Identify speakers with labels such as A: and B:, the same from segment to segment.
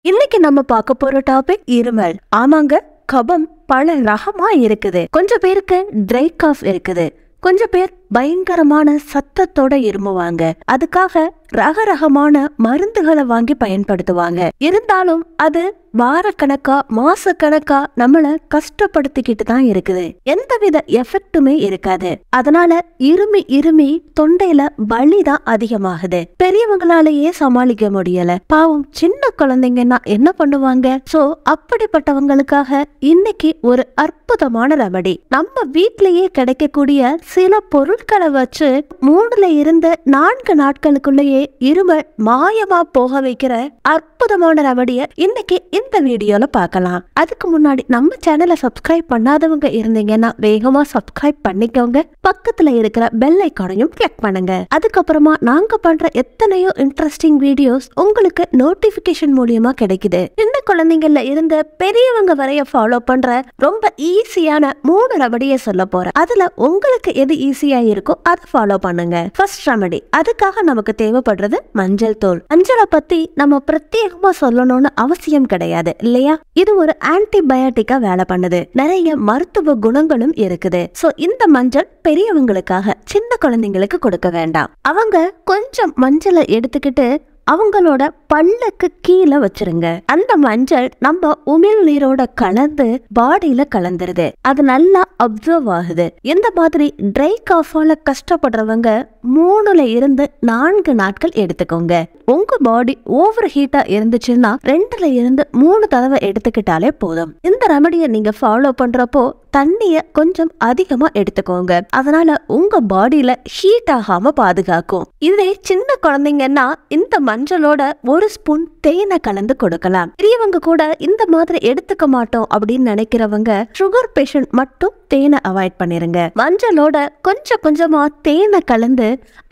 A: இன்னைக்கு நம்ம பார்க்க போற டாபிக் இருமல். ஆமாங்க, கபம் பல ரகமா இருக்குது. கொஞ்சம் பேருக்கு ட்ரை காஃப் இருக்குது. கொஞ்சம் பேர் பயங்கரமான சத்தத்தோட இருமுவாங்க. அதுக்காக ரகரகமான மருந்துகளை வாங்கி பயன்படுத்துவாங்க. இருந்தாலும் அது வாரக்கணக்கா மாசக்கணக்கா நம்மள கஷ்டப்படுத்திக்கிட்டு தான் இருக்குது. எந்தவித எஃபெக்டுமே இருக்காது. அதனால இருமி இருமி தொண்டையில வலி தான் அதிகமாகுது. பெரியவங்களாலேயே சமாளிக்க முடியல. பாவம் சின்ன குழந்தைங்கன்னா என்ன பண்ணுவாங்க? சோ அப்படிப்பட்டவங்களுக்காக இன்னைக்கு ஒரு அற்புதமான ரெமடி. நம்ம வீட்லயே கிடைக்கக்கூடிய சில பொருட்களை வச்சு 3 to 4 நாட்களுக்குள்ளேயே இருமல் மாயமா போக வைக்கிற அற்புதமான ரெமடிய இன்னைக்கு இந்த வீடியோல பார்க்கலாம். அதுக்கு முன்னாடி நம்ம சேனலை சப்ஸ்கிரைப் பண்ணாதவங்க இருந்தீங்கன்னா வேகமா சப்ஸ்கிரைப் பண்ணிக்கோங்க. பக்கத்துல இருக்கிற பெல் ஐகானையும் கிளிக் பண்ணுங்க. அதுக்கப்புறமா நாங்க பண்ற எத்தனையோ இன்ட்ரெஸ்டிங் வீடியோஸ் உங்களுக்கு நோட்டிபிகேஷன் மூலியமா கிடைக்குது. சின்ன குழந்தைங்கள்ல இருந்து பெரியவங்க வரைய ஃபாலோ பண்ற ரொம்ப ஈஸியான 3 ரெமடியை சொல்ல போறேன். அதுல உங்களுக்கு எது ஈஸியா இருக்கோ அதை ஃபாலோ பண்ணுங்க. ஃபர்ஸ்ட் ரெமடி, அதுக்காக நமக்கு தேவைப்படுறது மஞ்சள் தூள். மஞ்சளை பத்தி நம்ம பிரத்யேகமா சொல்லணும்னு அவசியம் கிடையாது இல்லையா? இது ஒரு ஆன்டிபயோட்டிக்கா வேலை பண்ணுது. நிறைய மருத்துவ குணங்களும் இருக்குது. சோ இந்த மஞ்சள் பெரியவங்களுக்காக, சின்ன குழந்தைங்களுக்கு கொடுக்க வேண்டாம். அவங்க கொஞ்சம் மஞ்சளை எடுத்துக்கிட்டு அவங்களோட பல்லுக்கு கீழே வச்சிருங்க. அந்த மஞ்சள் நம்ம உமிழ் நீரோட கலந்து பாடியில கலந்துருது. அது நல்லா அப்சர்வ் ஆகுது. இந்த மாதிரி ட்ரை காஃபால கஷ்டப்படுறவங்க 3 to 4 நாட்கள் எடுத்துக்கோங்க. உங்க பாடி ஓவர் ஹீட்டா இருந்துச்சுன்னா 2 to 3 தடவை எடுத்துக்கிட்டாலே போதும். இந்த ரெமடியை நீங்க ஃபாலோ பண்றப்போ தண்ணிய கொஞ்சம் அதிகமா எடுத்துக்கோங்க. அதனால உங்க பாடியில ஹீட் ஆகாம பாதுகாக்கும். இதே சின்ன குழந்தைங்கன்னா இந்த மஞ்சளோட 1 ஸ்பூன் தேனை கலந்து கொடுக்கலாம். பெரியவங்க கூட இந்த மாதிரி எடுத்துக்க மாட்டோம் அப்படின்னு நினைக்கிறவங்க சுகர் பேஷண்ட் மட்டும் தேனை அவாய்ட் பண்ணிருங்க. மஞ்சளோட கொஞ்சம் கொஞ்சமா தேனை கலந்து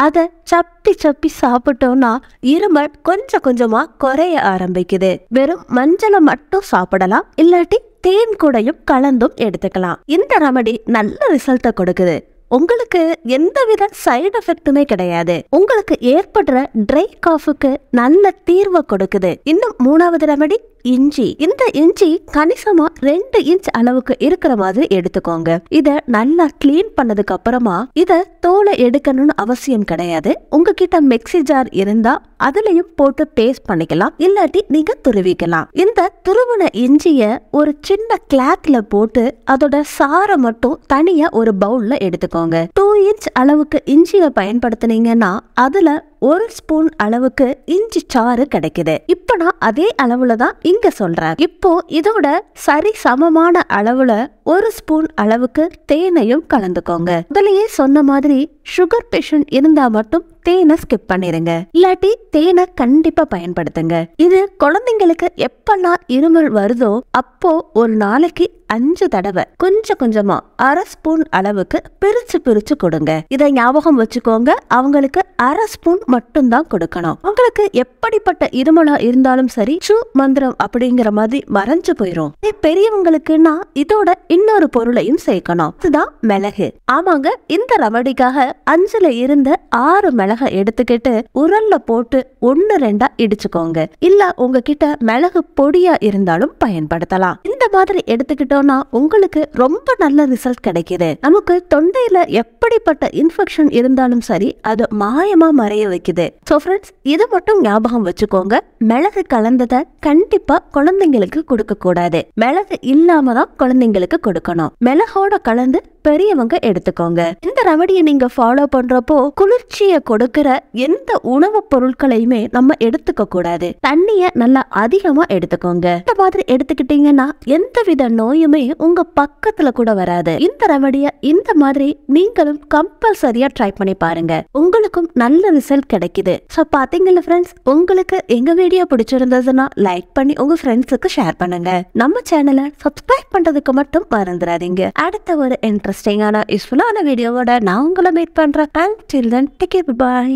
A: அதை சப்பி சப்பி சாப்பிட்டோம்னா இருமல் கொஞ்சம் கொஞ்சமா குறைய ஆரம்பிக்குது. வெறும் மஞ்சளை மட்டும் சாப்பிடலாம், இல்லாட்டி தேன் கூடையும் கலந்தும் எடுத்துக்கலாம். இந்த ரெமடி நல்ல ரிசல்ட்ட கொடுக்குது. உங்களுக்கு எந்தவித சைடு எஃபெக்ட்டுமே கிடையாது. உங்களுக்கு ஏற்படுற ட்ரை காஃபுக்கு நல்ல தீர்வை கொடுக்குது. இன்னும் 3வது ரெமடி இஞ்சி. இந்த இஞ்சி கணிசமா 2 இன்ச் அளவுக்கு இருக்கிற மாதிரி எடுத்துக்கோங்க. இத நல்லா கிளீன் பண்ணதுக்கு அப்புறமா இத தோலை எடுக்கணும்னு அவசியம் கிடையாது. உங்ககிட்ட மிக்ஸி ஜார் இருந்தா அதுலயும் போட்டு பேஸ்ட் பண்ணிக்கலாம், இல்லாட்டி நீங்க துருவிக்கலாம். இந்த துருவின இஞ்சிய ஒரு சின்ன கிளாத்ல போட்டு அதோட சாரை மட்டும் தனியா ஒரு பவுல்ல எடுத்துக்கோங்க. 2 இன்ச் அளவுக்கு இஞ்சியை பயன்படுத்தினீங்கன்னா அதுல 1 ஸ்பூன் அளவுக்கு இஞ்சி சாறு கிடைக்குது. இப்ப நான் அதே அளவுல தான் இங்க சொல்றேன். இப்போ இதோட சரி சமமான அளவுல 1 ஸ்பூன் அளவுக்கு தேனையும் கலந்துக்கோங்க. முதலையே சொன்ன மாதிரி சுகர் பேஷண்ட் இருந்தா மட்டும் தேனை ஸ்கிப் பண்ணிருங்க, இல்லாட்டி தேனை கண்டிப்பா பயன்படுத்துங்க. இது குழந்தைங்களுக்கு எப்பெல்லாம் இருமல் வருதோ அப்போ ஒரு நாளைக்கு 5 தடவை கொஞ்சம் கொஞ்சமா 1/2 ஸ்பூன் அளவுக்கு பிரிச்சு பிரிச்சு கொடுங்க. இதை ஞாபகம் வச்சுக்கோங்க. அவங்களுக்கு 1/2 ஸ்பூன் மட்டும் தான் கொடுக்கணும். உங்களுக்கு எப்படிப்பட்ட இருமலா இருந்தாலும் சரி சு மந்திரம் அப்படிங்கிற மாதிரி மறைஞ்சு போயிரும். பெரியவங்களுக்குன்னா இதோட இன்னொரு பொருளையும் சேர்க்கணும். இதுதான் மிளகு. ஆமாங்க, இந்த ரெமடிக்காக 5 to 6 மிளகை எடுத்துக்கிட்டு உரல்ல போட்டு 1-2 இடிச்சுக்கோங்க. இல்ல உங்ககிட்ட மிளகு பொடியா இருந்தாலும் பயன்படுத்தலாம். இந்த மாதிரி எடுத்துக்கிட்டோம்னா உங்களுக்கு ரொம்ப நல்ல ரிசல்ட் கிடைக்குது. நமக்கு தொண்டையில எப்படிப்பட்ட இன்ஃபெக்ஷன் இருந்தாலும் சரி அது மாயமா மறைய வைக்குது. சோ ஃப்ரெண்ட்ஸ், இதை மட்டும் ஞாபகம் வச்சுக்கோங்க. மிளகு கலந்ததை கண்டிப்பா குழந்தைங்களுக்கு கொடுக்க கூடாது. மிளகு இல்லாம தான் குழந்தைங்களுக்கு கொடுக்கணும். மிளகோட கலந்து பெரியவங்க எடுத்துக்கோங்க. இந்த ரெமடியை நீங்க ஃபாலோ பண்றப்போ குளிர்ச்சிய கொடுக்கிற எந்த உணவு பொருட்களையுமே நம்ம எடுத்துக்க கூடாது. தண்ணிய நல்லா அதிகமா எடுத்துக்கோங்க. இந்த மாதிரி எடுத்துக்கிட்டீங்கன்னா எந்தவித நோயுமே உங்க பக்கத்துல கூட வராது. இந்த ரெமடிய இந்த மாதிரி நீங்களும் கம்பல்சரியா ட்ரை பண்ணி பாருங்க. உங்களுக்கும் நல்ல ரிசல்ட் கிடைக்குது. சோ பாத்தீங்கல்ல ஃப்ரெண்ட்ஸ், உங்களுக்கு எங்க வீடியோ பிடிச்சிருந்ததுன்னா லைக் பண்ணி உங்க ஃப்ரெண்ட்ஸுக்கு ஷேர் பண்ணுங்க. நம்ம சேனலை சப்ஸ்கிரைப் பண்றதுக்கு மட்டும் மறந்துடாதீங்க. அடுத்த ஒரு இன்ட்ரெஸ்டிங்கான யூஸ்ஃபுல்லான வீடியோவோட நான் உங்களை மீட் பண்றேன். Until then, take care, bye.